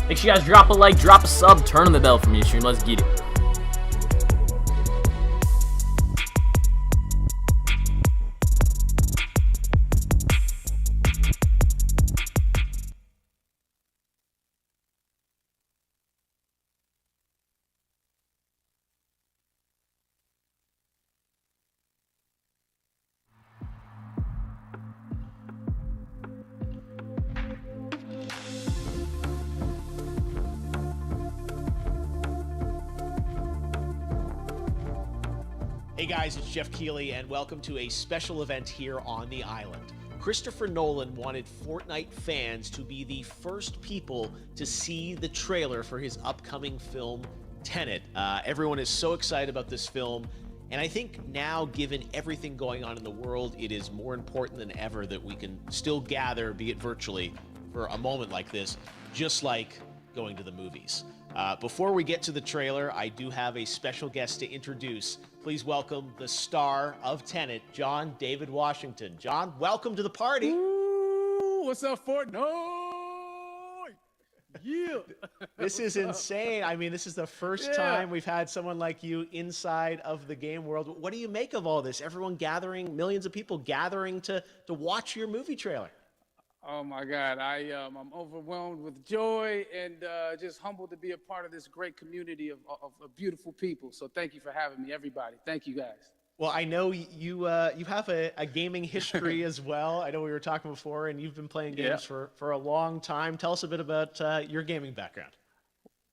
Make sure you guys drop a like, drop a sub, turn on the bell for me, stream. Let's get it. Hey guys, it's Jeff Keighley, and welcome to a special event here on the island. Christopher Nolan wanted Fortnite fans to be the first people to see the trailer for his upcoming film, Tenet. Everyone is so excited about this film, and I think now, given everything going on in the world, it is more important than ever that we can still gather, be it virtually, for a moment like this, just like going to the movies. Before we get to the trailer, I do have a special guest to introduce. Please welcome the star of Tenet, John David Washington. John, welcome to the party. Ooh, what's up, Fortnite? Yeah. This is insane. I mean, this is the first time we've had someone like you inside of the game world. What do you make of all this? Everyone gathering, millions of people gathering to watch your movie trailer. Oh my God, I'm overwhelmed with joy and just humbled to be a part of this great community of beautiful people. So thank you for having me, everybody. Thank you, guys. Well, I know you have a gaming history as well. I know we were talking before, and you've been playing games for a long time. Tell us a bit about your gaming background.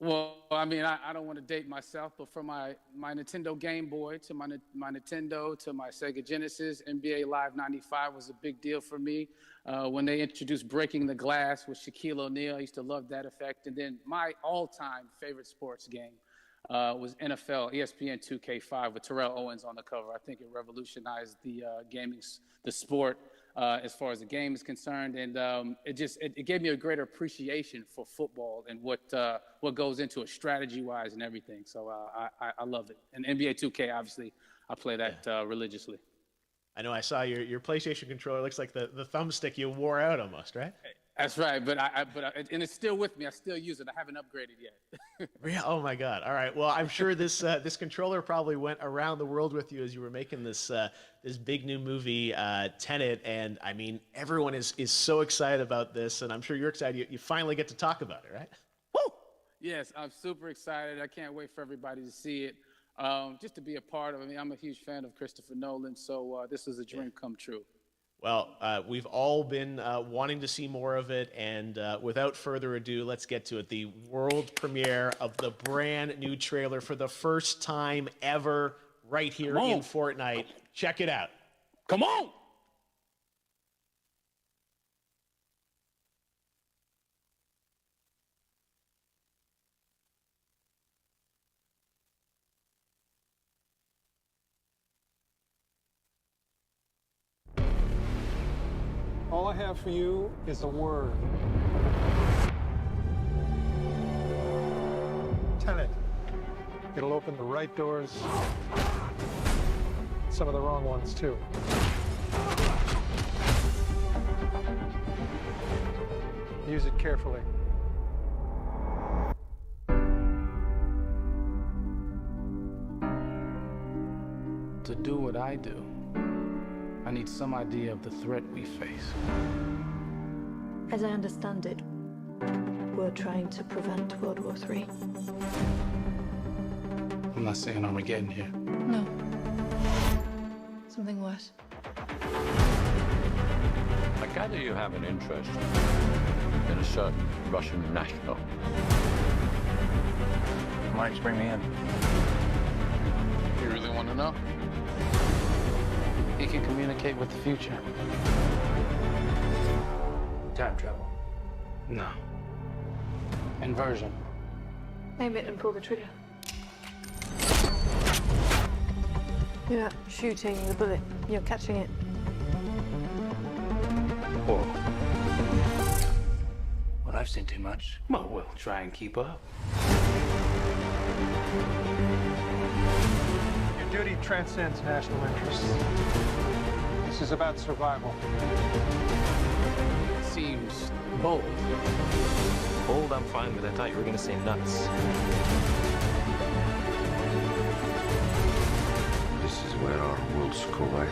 Well, I mean, I don't want to date myself, but from my Nintendo Game Boy to my Nintendo to my Sega Genesis, NBA Live 95 was a big deal for me. When they introduced Breaking the Glass with Shaquille O'Neal, I used to love that effect. And then my all-time favorite sports game was NFL ESPN 2K5 with Terrell Owens on the cover. I think it revolutionized the the sport as far as the game is concerned, and it gave me a greater appreciation for football and what goes into it strategy-wise and everything. So I love it. And NBA 2K, obviously, I play that religiously. I know I saw your PlayStation controller. Looks like the thumbstick you wore out almost, right? That's right, but and it's still with me. I still use it. I haven't upgraded yet. Oh my God! All right. Well, I'm sure this controller probably went around the world with you as you were making this big new movie, Tenet. And I mean, everyone is so excited about this, and I'm sure you're excited. You finally get to talk about it, right? Woo! Yes, I'm super excited. I can't wait for everybody to see it. Just to be a part of it. I mean, I'm a huge fan of Christopher Nolan, so this is a dream come true. Well, we've all been wanting to see more of it, and without further ado, let's get to it. The world premiere of the brand new trailer for the first time ever right here in Fortnite. Check it out. Come on! All I have for you is a word. Tenet. It'll open the right doors, some of the wrong ones too. Use it carefully. To do what I do, I need some idea of the threat we face. As I understand it, we're trying to prevent World War III. I'm not saying Armageddon here. No. Something worse. I gather you have an interest in a certain Russian national. Why don't you bring me in? You really want to know? He can communicate with the future. Time travel. No. Inversion. Aim it and pull the trigger. You're not shooting the bullet, you're catching it. Whoa. Well, I've seen too much. Well, we'll try and keep up. Your duty transcends national interests. This is about survival. seems bold. Bold, I'm fine with. I thought you were gonna say nuts. This is where our worlds collide.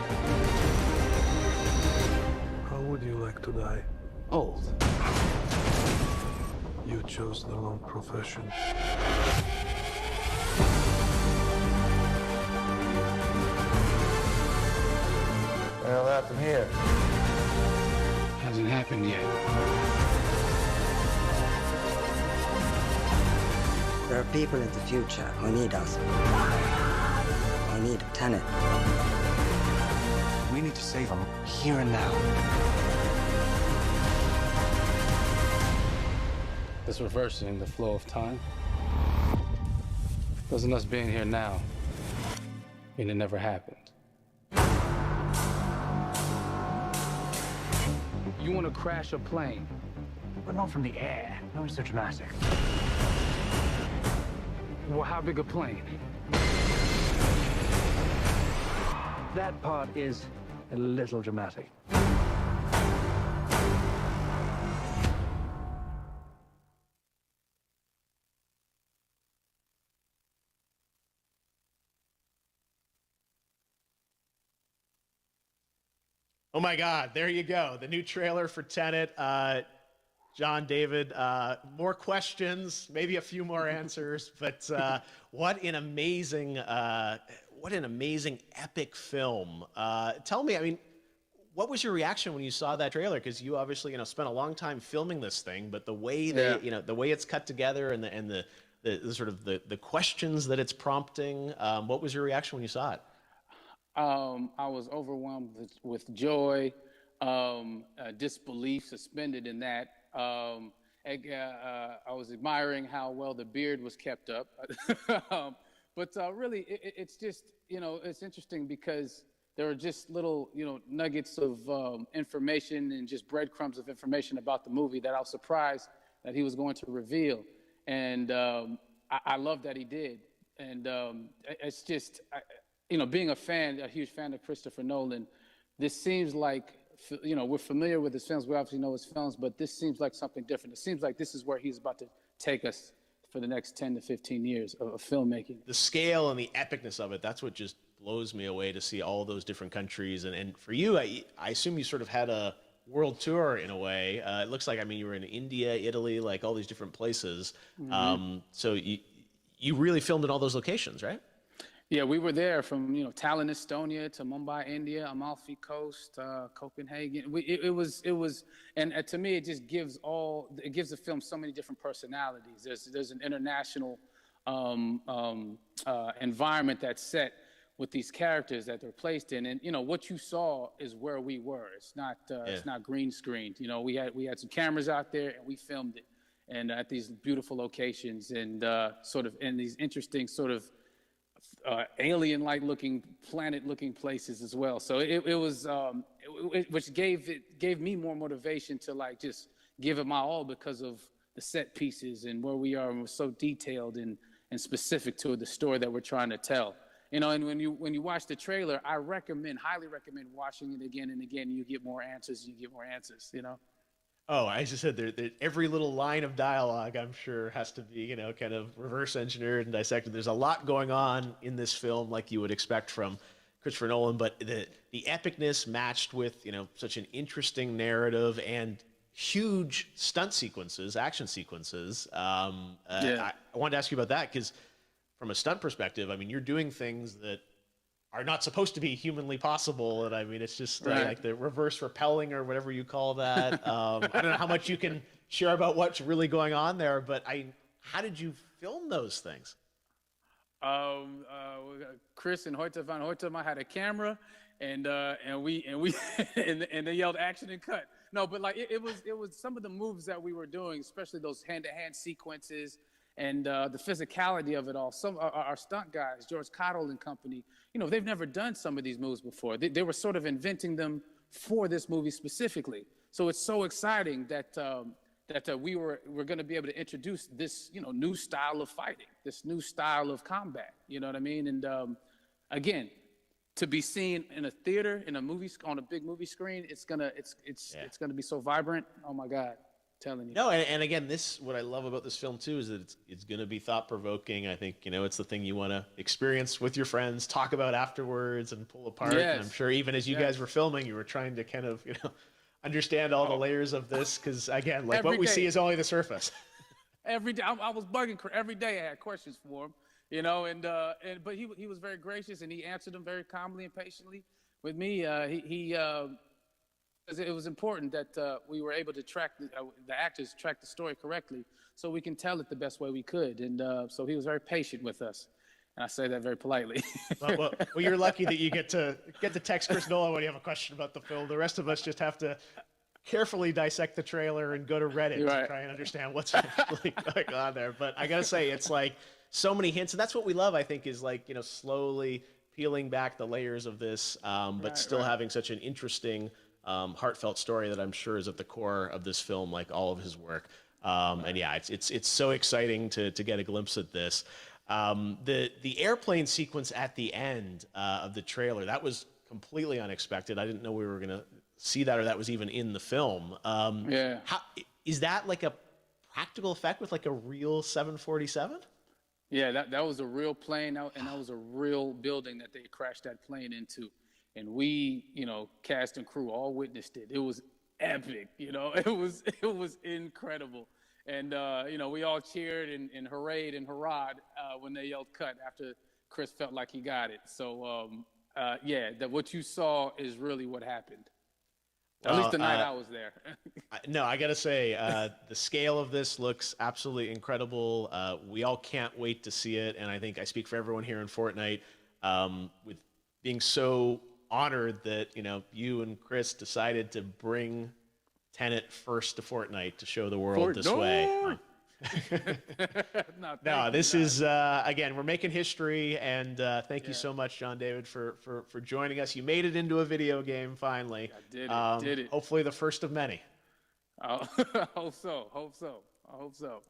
How would you like to die? Old. You chose the wrong profession. Well, happened here. Hasn't happened yet. There are people in the future who need us. We need Tenet. We need to save them here and now. It's reversing the flow of time. Doesn't us being here now mean it never happened? You want to crash a plane? But not from the air. No, it's so dramatic. Well, how big a plane? That part is a little dramatic. Oh my God, there you go. The new trailer for Tenet. John, David, more questions, maybe a few more answers, but what an amazing epic film. Tell me, I mean, what was your reaction when you saw that trailer? Because you obviously, spent a long time filming this thing, but the way the way it's cut together and the sort of the questions that it's prompting, what was your reaction when you saw it? I was overwhelmed with joy, disbelief suspended in that. I was admiring how well the beard was kept up. But really, it's just, it's interesting because there are just little, nuggets of information and just breadcrumbs of information about the movie that I was surprised that he was going to reveal. And I love that he did. And it's just, being a huge fan of Christopher Nolan, this seems like, we're familiar with his films. We obviously know his films, but this seems like something different. It seems like this is where he's about to take us for the next 10 to 15 years of filmmaking. The scale and the epicness of it, that's what just blows me away to see all those different countries. And for you, I assume you sort of had a world tour in a way. It looks like, you were in India, Italy, like all these different places. Mm-hmm. So you really filmed in all those locations, right? Yeah, we were there from Tallinn, Estonia, to Mumbai, India, Amalfi Coast, Copenhagen. It was, and to me, it just gives the film so many different personalities. There's an international environment that's set with these characters that they're placed in, and what you saw is where we were. It's not green screened. We had some cameras out there and we filmed it, and at these beautiful locations and sort of in these interesting sort of alien-like looking, planet-looking places as well. So it was, which gave me more motivation to just give it my all because of the set pieces and where we are, and we're so detailed and specific to the story that we're trying to tell. And when you watch the trailer, I highly recommend watching it again and again. You get more answers. Oh, I just said every little line of dialogue, I'm sure, has to be, kind of reverse engineered and dissected. There's a lot going on in this film, like you would expect from Christopher Nolan, but the epicness matched with, such an interesting narrative and huge stunt sequences, action sequences. I wanted to ask you about that because from a stunt perspective, you're doing things that are not supposed to be humanly possible. And it's just like the reverse rappelling or whatever you call that. I don't know how much you can share about what's really going on there, but how did you film those things? Chris and Hoyte van Hoytema had a camera and they yelled action and cut. No, but it was some of the moves that we were doing, especially those hand-to-hand sequences and the physicality of it all. Some our stunt guys, George Cottle and company, they've never done some of these moves before. They were sort of inventing them for this movie specifically. So it's so exciting that we're going to be able to introduce this new style of fighting, this new style of combat. You know what I mean? And again, to be seen in a theater, in a movie, on a big movie screen, it's gonna be so vibrant. Oh my God, I'm telling you. No, and again, what I love about this film too is that it's gonna be thought provoking. I think it's the thing you want to experience with your friends, talk about afterwards, and pull apart. Yes. And I'm sure even as you guys were filming, you were trying to kind of understand all the layers of this, because again, like what we see is only the surface. Every day, I was bugging every day. I had questions for him. But he was very gracious, and he answered them very calmly and patiently with me. It was important that we were able to track the actors track the story correctly, so we can tell it the best way we could. And so he was very patient with us, and I say that very politely. well, you're lucky that you get to text Chris Nolan when you have a question about the film. The rest of us just have to carefully dissect the trailer and go to Reddit to try and understand what's actually going on there. But I gotta say, it's like so many hints, and that's what we love, I think, is like slowly peeling back the layers of this, but still having such an interesting, heartfelt story that I'm sure is at the core of this film, like all of his work. And yeah, it's so exciting to get a glimpse at this. The airplane sequence at the end of the trailer, that was completely unexpected. I didn't know we were gonna see that, or that was even in the film. Is that like a practical effect with like a real 747? Yeah, that was a real plane, and that was a real building that they crashed that plane into. And we, cast and crew all witnessed it. It was epic, it was incredible. And, we all cheered and hurrayed and hurrahed when they yelled cut after Chris felt like he got it. So, that what you saw is really what happened. At least the night I was there. No, I got to say, the scale of this looks absolutely incredible. We all can't wait to see it. And I think I speak for everyone here in Fortnite with being so honored that, you and Chris decided to bring Tenet first to Fortnite to show the world this way. No, this is, again, we're making history, and thank you so much, John David, for joining us. You made it into a video game, finally. I did it. Hopefully the first of many. I hope so.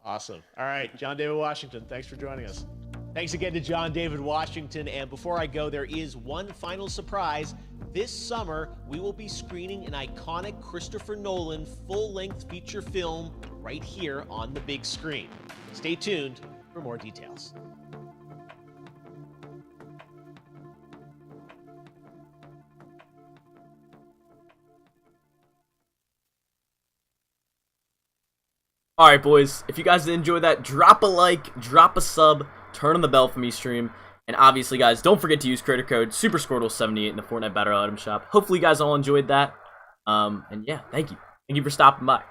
Awesome. All right, John David Washington, thanks for joining us. Thanks again to John David Washington, and before I go, there is one final surprise. This summer, we will be screening an iconic Christopher Nolan full-length feature film right here on the big screen. Stay tuned for more details. Alright, boys, if you guys enjoyed that, drop a like, drop a sub, turn on the bell for me stream. And obviously, guys, don't forget to use creator code SuperSquirtle78 in the Fortnite Battle Item Shop. Hopefully, you guys all enjoyed that. And yeah, thank you. Thank you for stopping by.